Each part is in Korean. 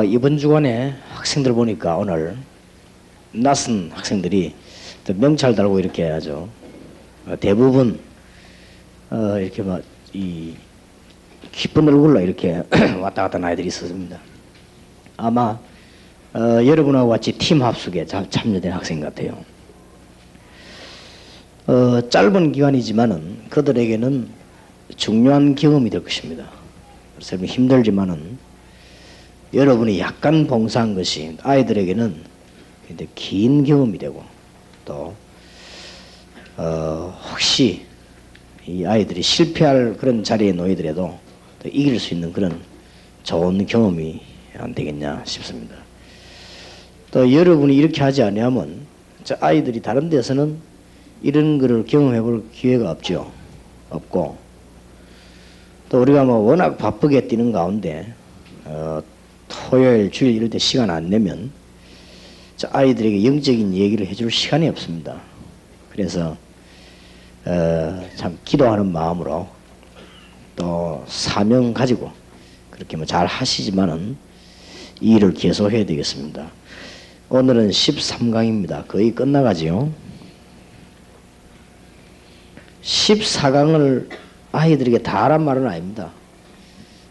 이번 주간에 학생들 보니까 오늘 낯선 학생들이 또 명찰 달고 이렇게 해야죠. 대부분 이렇게 막 이 기쁜 얼굴로 이렇게 왔다 갔다 하는 아이들이 있었습니다. 아마 여러분하고 같이 팀 합숙에 참여된 학생 같아요. 짧은 기간이지만은 그들에게는 중요한 경험이 될 것입니다. 그래서 힘들지만은 여러분이 약간 봉사한 것이 아이들에게는 굉장히 긴 경험이 되고 또 혹시 이 아이들이 실패할 그런 자리에 놓이더라도 또 이길 수 있는 그런 좋은 경험이 안 되겠냐 싶습니다. 또 여러분이 이렇게 하지 않으면 아이들이 다른 데서는 이런 거를 경험해 볼 기회가 없고 또 우리가 뭐 워낙 바쁘게 뛰는 가운데 토요일, 주일 이럴 때 시간 안 내면 아이들에게 영적인 얘기를 해줄 시간이 없습니다. 그래서 참 기도하는 마음으로 또 사명 가지고 그렇게 뭐 잘 하시지만은 이 일을 계속해야 되겠습니다. 오늘은 13강입니다. 거의 끝나가지요. 14강을 아이들에게 다 하란 말은 아닙니다.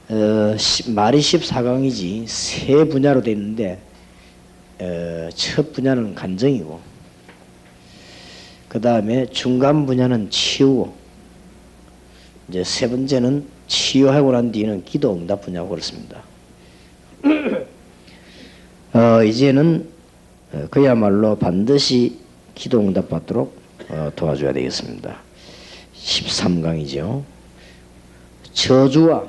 말이 14강이지 세 분야로 되어 있는데 첫 분야는 간정이고 그 다음에 중간 분야는 치유고 이제 세 번째는 치유하고 난 뒤에는 기도 응답 분야고 그렇습니다. 이제는 그야말로 반드시 기도 응답 받도록 도와줘야 되겠습니다. 13강이죠. 저주와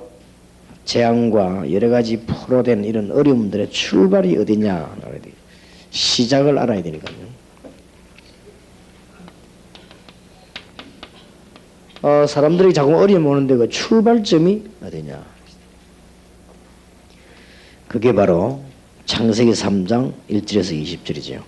재앙과 여러 가지 포로된 이런 어려움들의 출발이 어디냐 시작을 알아야 되니까요. 사람들이 자꾸 어려움 오는데 그 출발점이 어디냐? 그게 바로 창세기 3장 1절에서 20절이죠.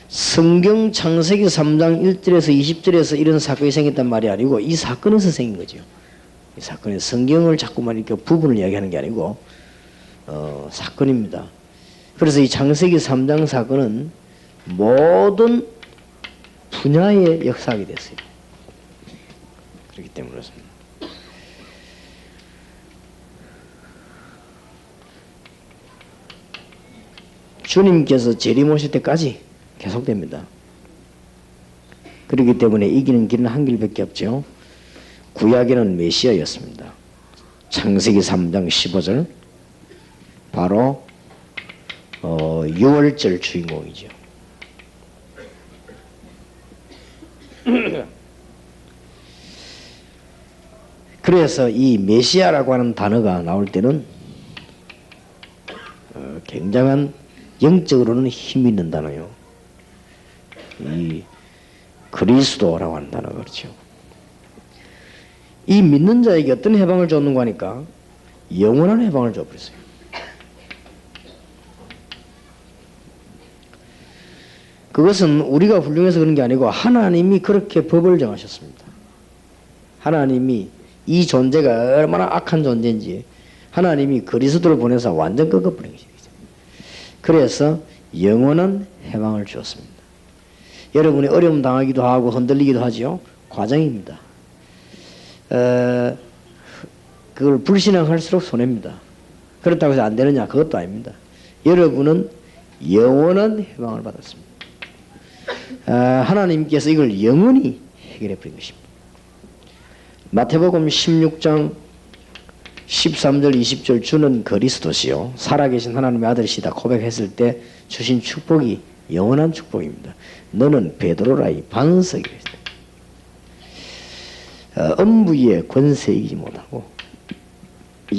성경 창세기 3장 1절에서 20절에서 이런 사건이 생겼단 말이 아니고 이 사건에서 생긴 거죠. 이 사건에서 성경을 자꾸만 이렇게 부분을 이야기하는 게 아니고 사건입니다. 그래서 이 창세기 3장 사건은 모든 분야에 역사하게 됐어요. 그렇기 때문에 그렇습니다. 주님께서 재림오실 때까지 계속됩니다. 그렇기 때문에 이기는 길은 한 길밖에 없죠. 구약에는 메시아였습니다. 창세기 3장 15절 바로 6월절 주인공이죠. 그래서 이 메시아라고 하는 단어가 나올 때는 굉장한 영적으로는 힘이 있는 단어요. 이 그리스도라고 하는 단어가 그렇죠. 이 믿는 자에게 어떤 해방을 줬는가 하니까 영원한 해방을 줘버렸어요. 그것은 우리가 훌륭해서 그런 게 아니고 하나님이 그렇게 법을 정하셨습니다. 하나님이 이 존재가 얼마나 악한 존재인지 하나님이 그리스도를 보내서 완전 꺾어버린 것이죠. 그래서 영원한 해방을 주었습니다. 여러분이 어려움 당하기도 하고 흔들리기도 하죠. 과정입니다. 그걸 불신앙할수록 손해입니다. 그렇다고 해서 안 되느냐? 그것도 아닙니다. 여러분은 영원한 해방을 받았습니다. 하나님께서 이걸 영원히 해결해 버린 것입니다. 마태복음 16장 13절 20절 주는 그리스도시요 살아계신 하나님의 아들이시다 고백했을 때 주신 축복이 영원한 축복입니다. 너는 베드로라 이 반석이 엄부 위에 권세 이기지 못하고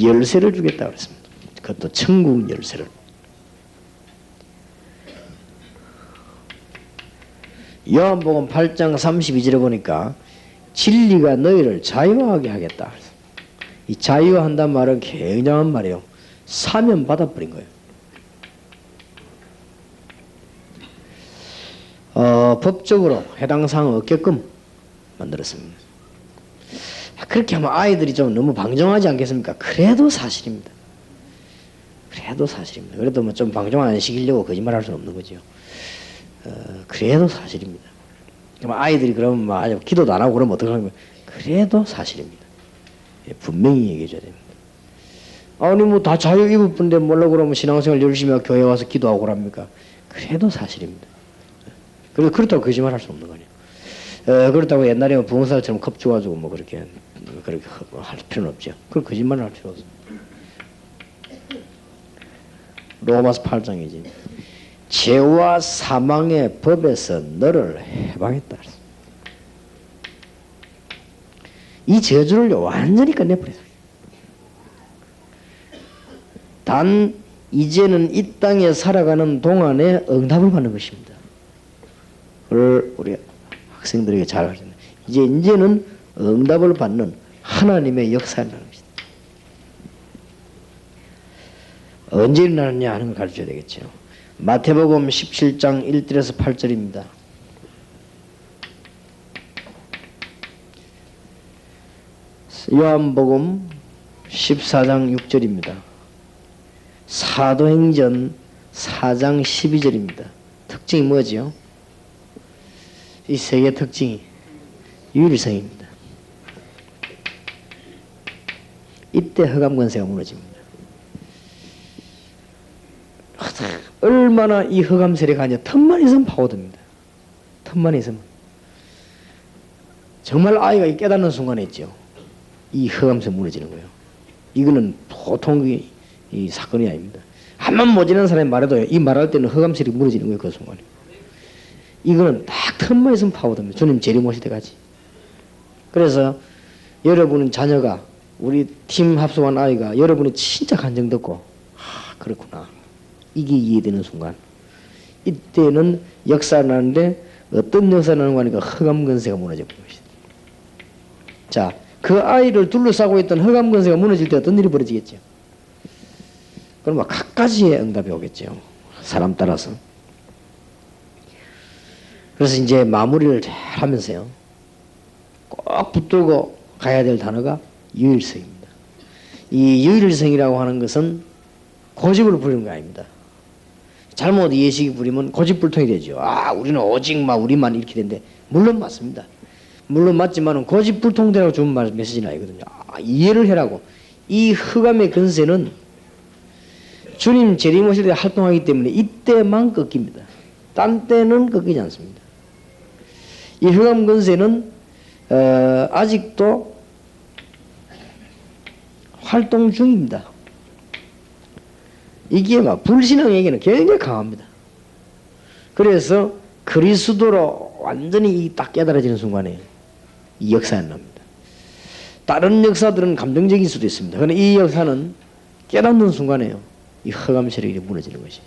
열쇠를 주겠다 그랬습니다. 그것도 천국 열쇠를. 요한복음 8장 32절에 보니까 진리가 너희를 자유하게 하겠다. 이 자유한다는 말은 굉장한 말이에요. 사면 받아버린 거예요. 법적으로 해당 사항 없게끔 만들었습니다. 그렇게 하면 아이들이 좀 너무 방종하지 않겠습니까? 그래도 사실입니다. 그래도 사실입니다. 그래도 뭐 좀 방종 안 시키려고 거짓말할 수는 없는 거죠. 그래도 사실입니다. 그럼 아이들이 그러면 뭐 아주 기도도 안 하고 그러면 어떡하는 거예요? 그래도 사실입니다. 예, 분명히 얘기해줘야 됩니다. 아니 뭐 다 자유 입을 뿐인데 몰라 그러면 신앙생활 열심히 하고 교회 와서 기도하고 그럽니까? 그래도 사실입니다. 그래서 그렇다고 거짓말할 수 없는 거예요. 그렇다고 옛날에 뭐 부흥사처럼 겁주가지고 뭐 그렇게 할 필요는 없죠. 그걸 거짓말을 할 필요 없습니다. 로마서 8장이지. 죄와 사망의 법에서 너를 해방했다. 이 저주를 완전히 끝내버렸어요. 단 이제는 이 땅에 살아가는 동안에 응답을 받는 것입니다. 그걸 우리 학생들에게 잘 알려야 됩니다. 이제는 응답을 받는 하나님의 역사라는 것입니다. 언제 일어나느냐 하는 걸 가르쳐야 되겠죠. 마태복음 17장 1절에서 8절입니다. 요한복음 14장 6절입니다. 사도행전 4장 12절입니다. 특징이 뭐지요? 이 세 개의 특징이 유일성입니다. 이때 허감권세가 무너집니다. 얼마나 이 허감 세력이 아니냐. 틈만 있으면 파고듭니다. 틈만 있으면. 정말 아이가 깨닫는 순간에 있죠. 이 허감세 무너지는 거예요. 이거는 보통 이 사건이 아닙니다. 한번 모지는 사람이 말해도 이 말할 때는 허감세력이 무너지는 거예요. 그 순간에. 이거는 딱 틈만 있으면 파고듭니다. 주님 재림오실 때까지. 그래서 여러분은 자녀가 우리 팀 합숙한 아이가 여러분이 진짜 간증 듣고 그렇구나. 이게 이해되는 순간. 이때는 역사가 나는데 어떤 역사가 나는 거니까 허감건세가 무너져 버린 것이다. 자, 그 아이를 둘러싸고 있던 허감건세가 무너질 때 어떤 일이 벌어지겠죠? 그럼 막 갖가지의 응답이 오겠죠. 사람 따라서. 그래서 이제 마무리를 잘 하면서요. 꼭 붙들고 가야 될 단어가 유일성입니다. 이 유일성이라고 하는 것은 고집을 부리는 거 아닙니다. 잘못 예식이 부리면 고집불통이 되죠. 아, 우리는 오직 우리만 이렇게 되는데, 물론 맞습니다. 물론 맞지만 고집불통되라고 주는 메시지는 아니거든요. 이해를 해라고. 이 흑암의 근세는 주님 재림 오실 때 활동하기 때문에 이때만 꺾입니다. 딴 때는 꺾이지 않습니다. 이 흑암 근세는 아직도 활동 중입니다. 이게 불신앙에게는 굉장히 강합니다. 그래서 그리스도로 완전히 딱 깨달아지는 순간에 이 역사가 납니다. 다른 역사들은 감정적일 수도 있습니다. 그러나 이 역사는 깨닫는 순간에요. 이 허감 세력이 무너지는 것이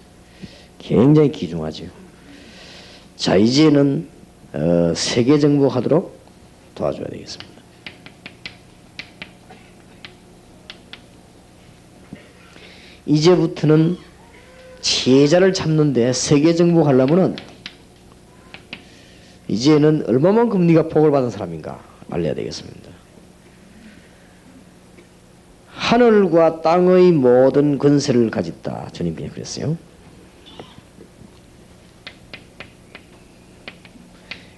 굉장히 귀중하죠. 자, 이제는 세계 정복하도록 도와줘야 되겠습니다. 이제부터는 제자를 찾는데 세계 정복하려면은 이제는 얼마만큼 네가 복을 받은 사람인가 알려야 되겠습니다. 하늘과 땅의 모든 권세를 가졌다. 주님이 그랬어요.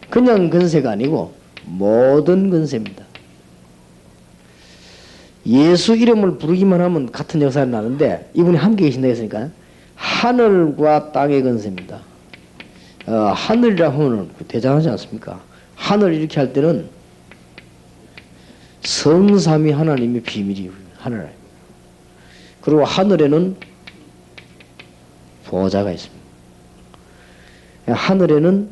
그냥 권세가 아니고 모든 권세입니다. 예수 이름을 부르기만 하면 같은 역사가 나는데 이분이 함께 계신다 했으니까 하늘과 땅의 권세입니다. 하늘이라 하면 대단하지 않습니까? 하늘 이렇게 할 때는 성삼위 하나님의 비밀이 하늘. 그리고 하늘에는 보좌가 있습니다. 하늘에는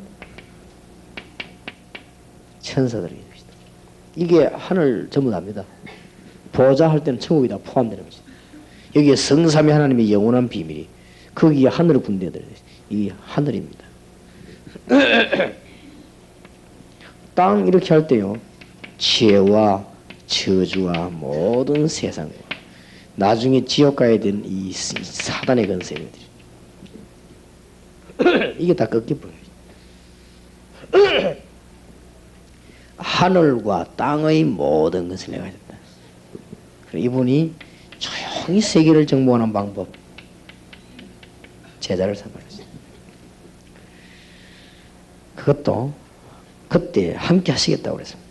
천사들이 있습니다. 이게 하늘 전부 다입니다. 보좌 할 때는 천국이 다 포함되는 것입니다. 여기에 성삼위 하나님의 영원한 비밀이 거기에 하늘을 분대해야 이 하늘입니다. 땅 이렇게 할 때요. 죄와 저주와 모든 세상과 나중에 지옥 가야 된 이 사단의 권세들이 이게 다 꺾여버려요. 하늘과 땅의 모든 것을 내가 했다. 이분이 조용히 세계를 정복하는 방법, 제자를 선발했어요. 그것도 그때 함께 하시겠다고 그랬습니다.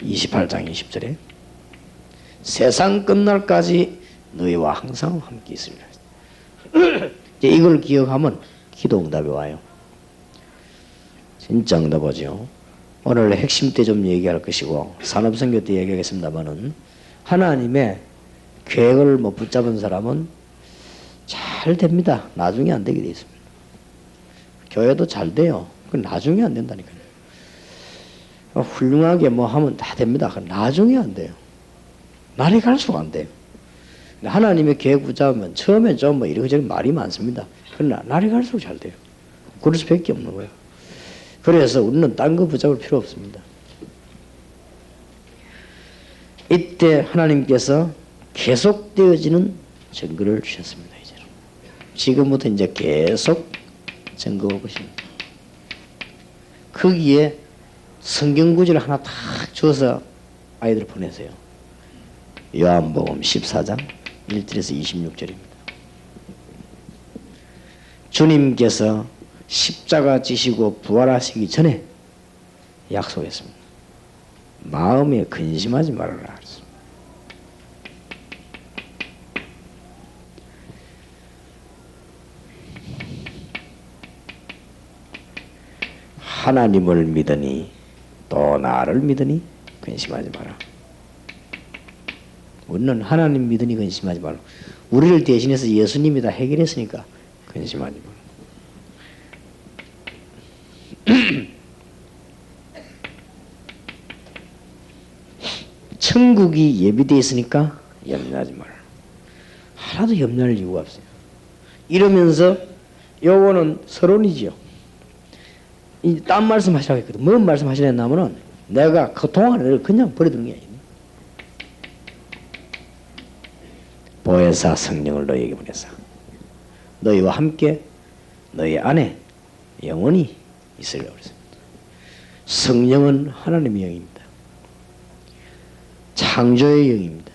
28장 20절에 세상 끝날까지 너희와 항상 함께 있으리라. 이제 이걸 기억하면 기도 응답이 와요. 진짜 응답 오죠. 오늘 핵심 때 좀 얘기할 것이고 산업선교 때 얘기하겠습니다만은 하나님의 계획을 못 붙잡은 사람은 잘 됩니다. 나중에 안 되게 돼 있습니다. 교회도 잘 돼요. 그건 나중에 안 된다니까요. 훌륭하게 뭐 하면 다 됩니다. 그건 나중에 안 돼요. 날이 갈수록 안 돼요. 하나님의 계획 붙잡으면 처음에 좀 뭐 이런저런 말이 많습니다. 그러나 날이 갈수록 잘 돼요. 그럴 수밖에 없는 거예요. 그래서 우리는 딴 거 붙잡을 필요 없습니다. 이때 하나님께서 계속되어지는 증거를 주셨습니다. 이제는. 지금부터 이제 계속 증거 올 것입니다. 거기에 성경 구절을 하나 탁 줘서 아이들 보내세요. 요한복음 14장 1절에서 26절입니다. 주님께서 십자가 지시고 부활하시기 전에 약속했습니다. 마음에 근심하지 말아라. 하나님을 믿으니 또 나를 믿으니 근심하지 마라. 우리는 하나님 믿으니 근심하지 마라. 우리를 대신해서 예수님이 다 해결했으니까 근심하지 마라. 천국이 예비되어 있으니까 염려하지 마라. 하나도 염려할 이유가 없어요. 이러면서 요거는 서론이지요. 딴 말씀 하시라고 했거든. 뭔 말씀 하시냐면은 내가 그 동안에 그냥 버려두는 게 아니네. 보혜사 성령을 너희에게 보내사 너희와 함께 너희 안에 영원히 있으리라고 그랬습니다. 성령은 하나님의 영입니다. 창조의 영입니다.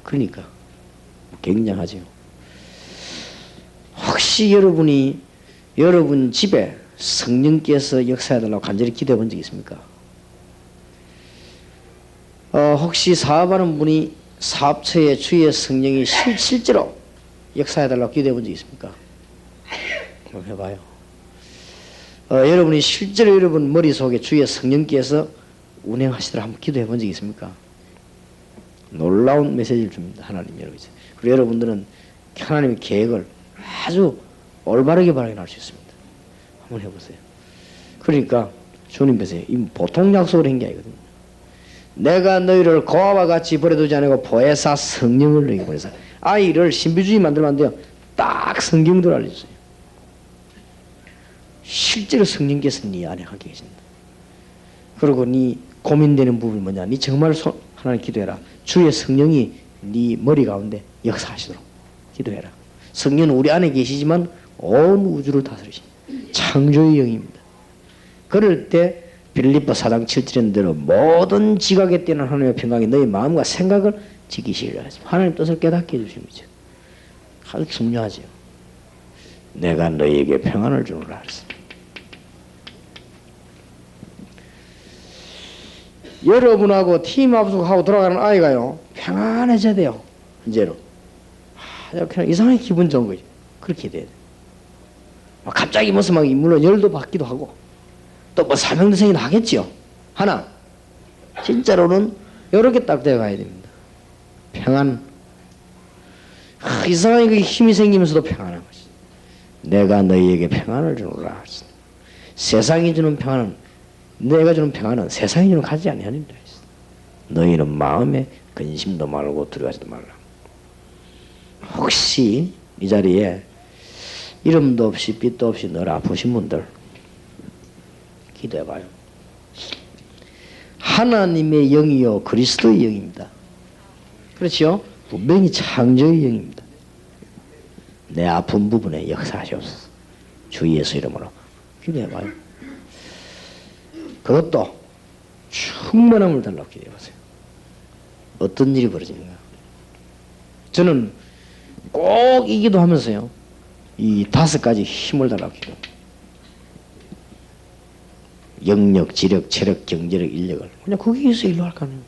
그러니까 굉장하죠. 혹시 여러분 집에 성령께서 역사해달라고 간절히 기도해 본 적 있습니까? 혹시 사업하는 분이 사업처에 주의 성령이 실제로 역사해달라고 기도해 본 적 있습니까? 한번 해봐요. 여러분이 실제로 여러분 머릿속에 주의 성령께서 운행하시도록 한번 기도해 본 적 있습니까? 놀라운 메시지를 줍니다. 하나님 여러분. 그리고 여러분들은 하나님의 계획을 아주 올바르게 발견할 수 있습니다. 한번 해보세요. 그러니까 주님께서 보통 약속을 한 게 아니거든요. 내가 너희를 고아와 같이 버려두지 않고 보혜사 성령을 너희에게 보내사. 아이를 신비주의 만들면 안 돼요. 딱 성경대로 알려주세요. 실제로 성령께서 네 안에 함께 계신다. 그리고 네 고민되는 부분이 뭐냐. 네 정말 하나님 기도해라. 주의 성령이 네 머리 가운데 역사하시도록 기도해라. 성령은 우리 안에 계시지만 온 우주를 다스리십니다. 창조의 영입니다. 그럴 때 빌립보 4장 7절인 대로 모든 지각에 뛰는 하나님의 평강이 너희 마음과 생각을 지키시리라 했습니다. 하나님 뜻을 깨닫게 해주시는 거죠. 아주 중요하죠. 내가 너희에게 평안을 주노라 했습니다. 여러분하고 팀 합숙하고 돌아가는 아이가요 평안해져야 돼요. 이제로 그냥 이상하게 기분 좋은 거죠. 그렇게 돼야 돼요. 갑자기 무슨 물론 열도 받기도 하고 또 뭐 사명대생이나 하겠지요. 하나 진짜로는 이렇게 딱 되어 가야 됩니다. 평안. 이상하게 힘이 생기면서도 평안한 것이. 내가 너희에게 평안을 주노라. 세상이 주는 평안은 내가 주는 평안은 세상이 주는 가지 아니하니라. 너희는 마음에 근심도 말고 두려워하지도 말라. 혹시 이 자리에 이름도 없이 빛도 없이 늘 아프신 분들 기도해봐요. 하나님의 영이요 그리스도의 영입니다. 그렇죠? 분명히 창조의 영입니다. 내 아픈 부분에 역사하시옵소서. 주 예수 이름으로 기도해봐요. 그것도 충만함을 달라고 기도해보세요. 어떤 일이 벌어지는가. 저는 꼭 이 기도하면서요, 이 5가지 힘을 달라고 기도합니다. 영력, 지력, 체력, 경제력, 인력을 그냥 거기에서 일로 할까 하는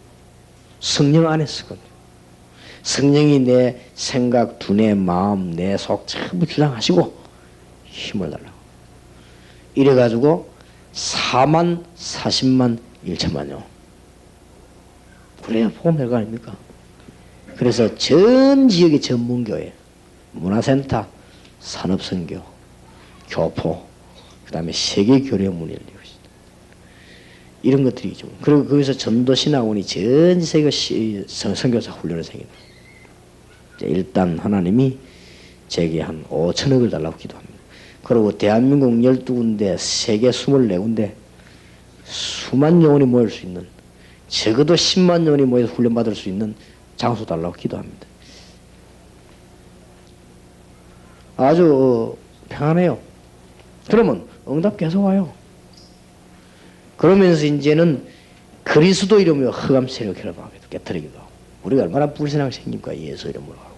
성령 안에서거든요. 성령이 내 생각, 두뇌, 마음, 내 속 전부 주장하시고 힘을 달라고. 이래가지고 4만, 40만, 1천만요. 그래야 복음 될 거 아닙니까? 그래서 전 지역의 전문교회, 문화센터, 산업선교, 교포, 그 다음에 세계교류문이 열리고 있습니다. 이런 것들이 좀. 그리고 거기서 전도신학원이 전 세계 선교사 훈련을 생깁니다. 일단 하나님이 제게 한 5천억을 달라고 기도합니다. 그리고 대한민국 12군데, 세계 24군데 수만 영혼이 모일 수 있는, 적어도 10만 영혼이 모여서 훈련받을 수 있는 장소 달라고 기도합니다. 아주 평안해요. 그러면 응답 계속 와요. 그러면서 이제는 그리스도 이름으로 흑암 세력 결합하기도 깨뜨리기도 하고, 우리가 얼마나 불신앙이 생깁니까? 예수 이름으로 하고.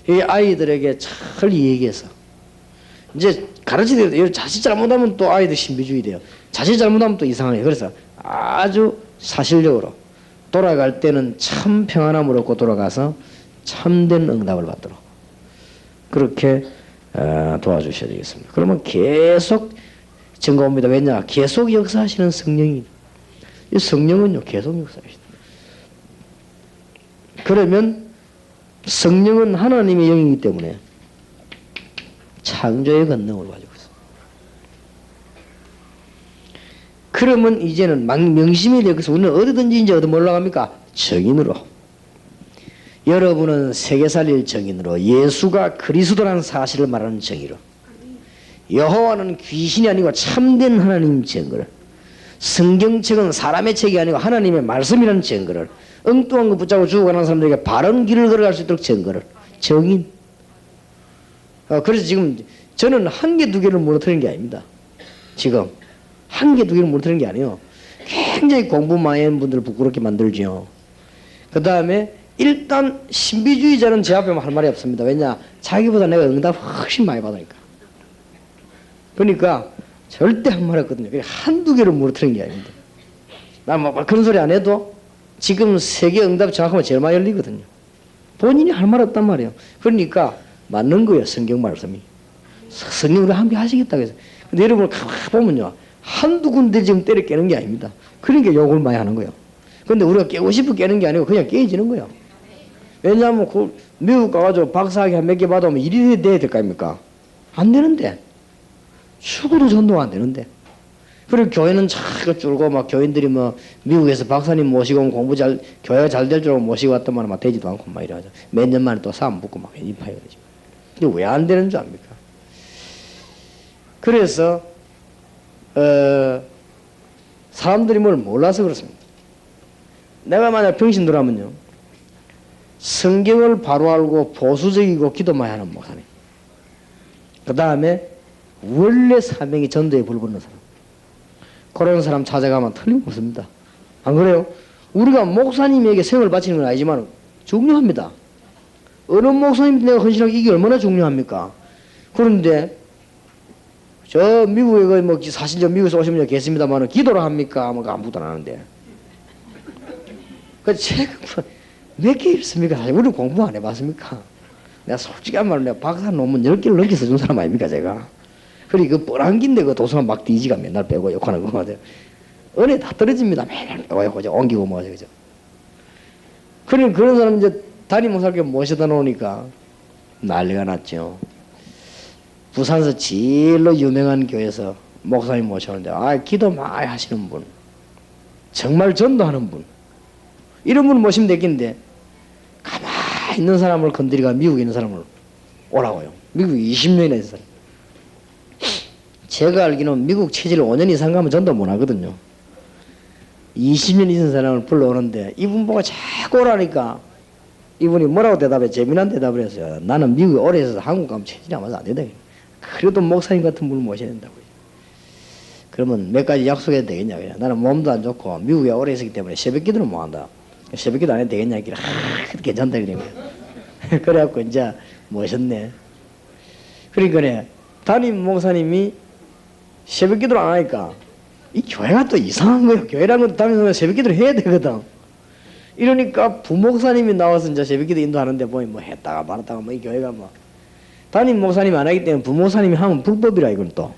이 아이들에게 잘 얘기해서 이제 가르치되 자칫 잘못하면 또 아이들 신비주의 돼요. 자칫 잘못하면 또 이상해요. 그래서 아주 사실적으로 돌아갈 때는 참 평안함을 얻고 돌아가서 참된 응답을 받도록 그렇게 도와주셔야 되겠습니다. 그러면 계속 증거옵니다. 왜냐? 계속 역사하시는 성령이, 이 성령은요 계속 역사하십니다. 그러면 성령은 하나님의 영이기 때문에 창조의 권능을 가지고 있습니다. 그러면 이제는 명심이 되어서 우리는 어디든지 이제 어디 올라갑니까? 정인으로. 여러분은 세계 살릴 정인으로, 예수가 그리스도라는 사실을 말하는 정의로, 여호와는 귀신이 아니고 참된 하나님 증거를, 성경책은 사람의 책이 아니고 하나님의 말씀이라는 증거를, 엉뚱한 거 붙잡고 죽어가는 사람들에게 바른 길을 걸어갈 수 있도록 증거를, 정인. 그래서 지금 저는 1개, 2개를 무너뜨리는 게 아닙니다. 지금 1개, 2개를 무너뜨리는 게 아니에요. 굉장히 공부 많이 하는 분들을 부끄럽게 만들죠. 그 다음에 일단 신비주의자는 제 앞에 할 말이 없습니다. 왜냐? 자기보다 내가 응답 훨씬 많이 받으니까. 그러니까 절대 한 말 없거든요. 1-2개를 무너뜨리는 게 아닙니다. 난 막 그런 소리 안 해도 지금 세계 응답 정확하면 제일 많이 열리거든요. 본인이 할 말 없단 말이에요. 그러니까 맞는 거예요. 성경 말씀이. 성령으로 함께 하시겠다고 해서. 근데 여러분 가만히 보면요, 1-2군데 지금 때려 깨는 게 아닙니다. 그러니까 욕을 많이 하는 거예요. 근데 우리가 깨고 싶어 깨는 게 아니고 그냥 깨지는 거예요. 왜냐하면 그 미국 가가지고 박사학위 한 몇 개 받아오면 일이 돼야 될 거 아닙니까? 안 되는데. 죽어도 전도가 안 되는데. 그리고 교회는 참 줄고 막 교인들이 뭐 미국에서 박사님 모시고 오면 공부 잘, 교회가 잘 될 줄 알고 모시고 왔더만 막 되지도 않고 막 이러죠. 몇 년 만에 또 싸움 붙고 막 인파이가 되죠. 근데 왜 안 되는 줄 압니까? 그래서 사람들이 뭘 몰라서 그렇습니다. 내가 만약 병신들하면요, 성경을 바로 알고 보수적이고 기도 많이 하는 목사님, 그 다음에 원래 사명이 전도에 불붙는 사람, 그런 사람 찾아가면 틀림없습니다. 안 그래요? 우리가 목사님에게 생을 바치는 건 아니지만 중요합니다. 어느 목사님 내가 헌신하기 이게 얼마나 중요합니까? 그런데 저 미국에 뭐 사실 저 미국에서 오신 분이 계십니다만 기도를 합니까? 뭐 아무것도 안 하는데. 그 책 몇 개 읽습니까? 사실 우리 공부 안 해봤습니까? 내가 솔직한 말로 내가 박사 논문 10개를 넘게 써준 사람 아닙니까 제가? 그리 그 뻔한 긴데 그 도서관 막 뒤지가 맨날 빼고 욕하는 거 같아요. 은혜 다 떨어집니다. 맨날 빼고 그죠? 옮기고 뭐 그죠? 그런 사람 이제 담임 목사께 모셔다 놓으니까 난리가 났죠. 부산에서 제일로 유명한 교회에서 목사님 모셔오는데, 기도 많이 하시는 분, 정말 전도하는 분, 이런 분 모시면 되겠는데 가만히 있는 사람을 건드리가 미국에 있는 사람을 오라고요. 미국 20년이나 있는 사람. 제가 알기로는 미국 체질 5년 이상 가면 전도 못 하거든요. 20년 있는 사람을 불러오는데 이분 보고 자꾸 오라니까 이분이 뭐라고 대답해? 재미난 대답을 했어요. 나는 미국에 오래 있어서 한국 가면 체질이 아마도 안 된다. 그래도 목사님 같은 분을 모셔야 된다고요. 그러면 몇 가지 약속해도 되겠냐. 그냥 나는 몸도 안 좋고 미국에 오래 있었기 때문에 새벽 기도는 못 한다. 새벽 기도 안 해도 되겠냐. 괜찮다. 그러면. 그래갖고 이제 멋있네. 그러니까 담임 목사님이 새벽 기도를 안 하니까 이 교회가 또 이상한 거예요. 교회라는 것도 담임 목사님 새벽 기도를 해야 되거든. 이러니까 부목사님이 나와서 이제 새벽 기도 인도하는데 보니 뭐 했다가 말았다가 뭐 이 교회가 뭐 담임 목사님이 안 하기 때문에 부목사님이 하면 불법이라 이건 또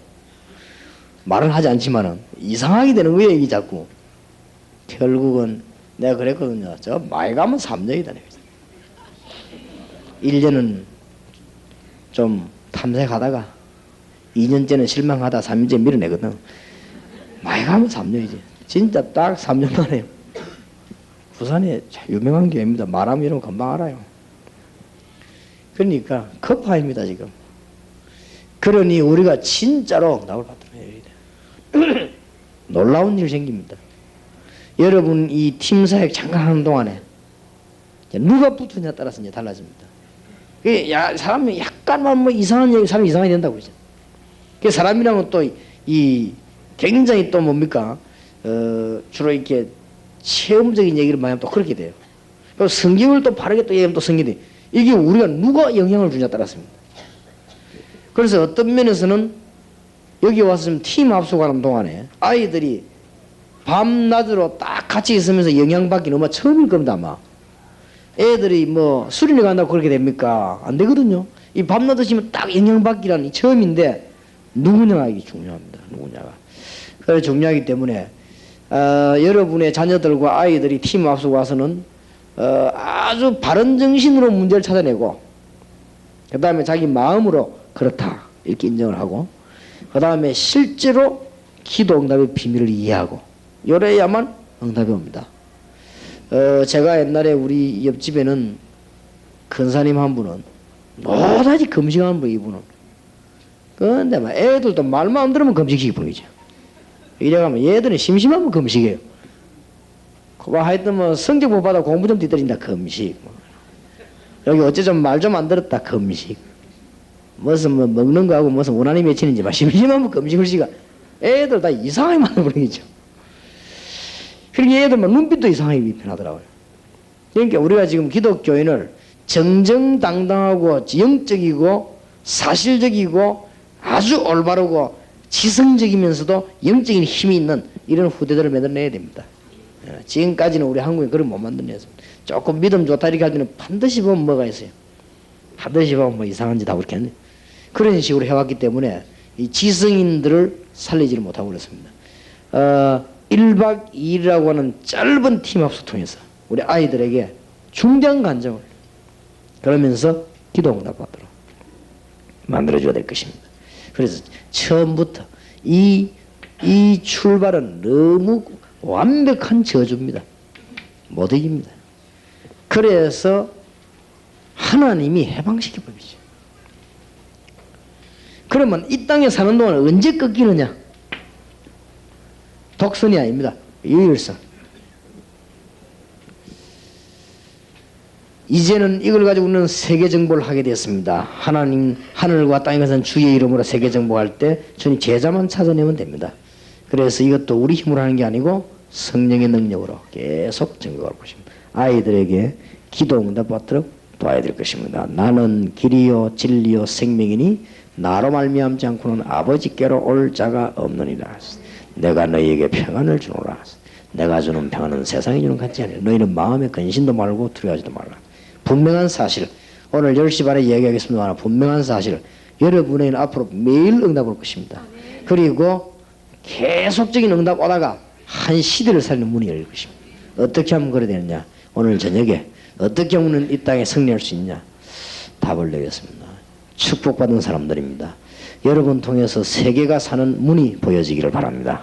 말은 하지 않지만은 이상하게 되는 거예요. 이게 자꾸. 결국은 내가 그랬거든요. 저 많이 가면 3년이다. 1년은 좀 탐색하다가 2년째는 실망하다 3년째 밀어내거든. 많이 가면 3년이지. 진짜 딱 3년 만에 부산에 유명한 교회입니다. 말하면 이런 거 금방 알아요. 그러니까 급파입니다 지금. 그러니 우리가 진짜로 응답을 받도록 해야 돼. 놀라운 일이 생깁니다. 여러분 이 팀사역 잠깐 하는 동안에 누가 붙으냐에 따라서 이제 달라집니다. 사람이 약간만 뭐 이상한 얘기, 사람이 이상하게 된다고 그러죠. 그 사람이랑은 또 이 굉장히 또 뭡니까 주로 이렇게 체험적인 얘기를 많이 하면 또 그렇게 돼요. 그리고 성경을 또 바르게 또 얘기하면 또 성경이 이게 우리가 누가 영향을 주냐에 따랐습니다. 그래서 어떤 면에서는 여기 와서 팀 합숙하는 동안에 아이들이 밤낮으로 딱 같이 있으면서 영향받기는 아마 처음일 겁니다. 아마 애들이 뭐 수련회 간다고 그렇게 됩니까? 안 되거든요. 이 밤낮 드시면 딱 영향받기란 이 처음인데 누구냐가 이게 중요합니다. 누구냐가. 그래서 중요하기 때문에 여러분의 자녀들과 아이들이 팀 합숙 와서는 아주 바른 정신으로 문제를 찾아내고 그 다음에 자기 마음으로 그렇다 이렇게 인정을 하고 그 다음에 실제로 기도 응답의 비밀을 이해하고 요래야만 응답이 옵니다. 제가 옛날에 우리 옆집에는 근사님 한 분은 노다지 금식하는 분 이분은 근데 막 애들도 말만 안 들으면 금식시키 분이죠. 이래가면 얘들은 심심하면 금식이에요. 하여튼 뭐 성적 못 받아 공부 좀 뒤떨어진다 금식. 여기 어째 좀 말 좀 안 들었다 금식. 무슨 뭐 먹는 거하고 무슨 원한이 맺히는지 막 심심하면 금식을 시가 애들 다 이상하게 만든 분이죠. 그러니까 얘들만 눈빛도 이상하게 변하더라고요. 그러니까 우리가 지금 기독교인을 정정당당하고 영적이고 사실적이고 아주 올바르고 지성적이면서도 영적인 힘이 있는 이런 후대들을 만들어내야 됩니다. 지금까지는 우리 한국에 그걸 못 만들어냈습니다. 조금 믿음 좋다 이렇게 할 때는 반드시 보면 뭐가 있어요. 반드시 보면 뭐 이상한 짓 하고 이렇게 했네. 그런 식으로 해왔기 때문에 이 지성인들을 살리지를 못하고 그렇습니다. 1박 2일이라고 하는 짧은 팀합수 통해서 우리 아이들에게 중대한 간증을 그러면서 기도 응답받도록 만들어줘야 될 것입니다. 그래서 처음부터 이 출발은 너무 완벽한 저주입니다. 못 이깁니다. 그래서 하나님이 해방시켜 버리죠. 그러면 이 땅에 사는 동안 언제 꺾이느냐? 독선이 아닙니다. 유일성. 이제는 이걸 가지고 우리는 세계 정복을 하게 됐습니다. 하나님 하늘과 땅에 가선 주의 이름으로 세계 정복할 때 주님 제자만 찾아내면 됩니다. 그래서 이것도 우리 힘으로 하는 게 아니고 성령의 능력으로 계속 정복할 것입니다. 아이들에게 기도 응답 받도록 도와야 될 것입니다. 나는 길이요 진리요 생명이니 나로 말미암지 않고는 아버지께로 올 자가 없느니라. 내가 너희에게 평안을 주노라. 내가 주는 평안은 세상이 주는 같지 아니라 너희는 마음에 근심도 말고 두려워하지도 말라. 분명한 사실, 오늘 10시 반에 얘기하겠습니다만 분명한 사실, 여러분에게는 앞으로 매일 응답 올 것입니다. 그리고 계속적인 응답 오다가 한 시대를 살리는 문이 열릴 것입니다. 어떻게 하면 그래 되느냐? 오늘 저녁에 어떻게 하면 이 땅에 승리할 수 있냐? 답을 내겠습니다. 축복받은 사람들입니다. 여러분 통해서 세계가 사는 문이 보여지기를 바랍니다.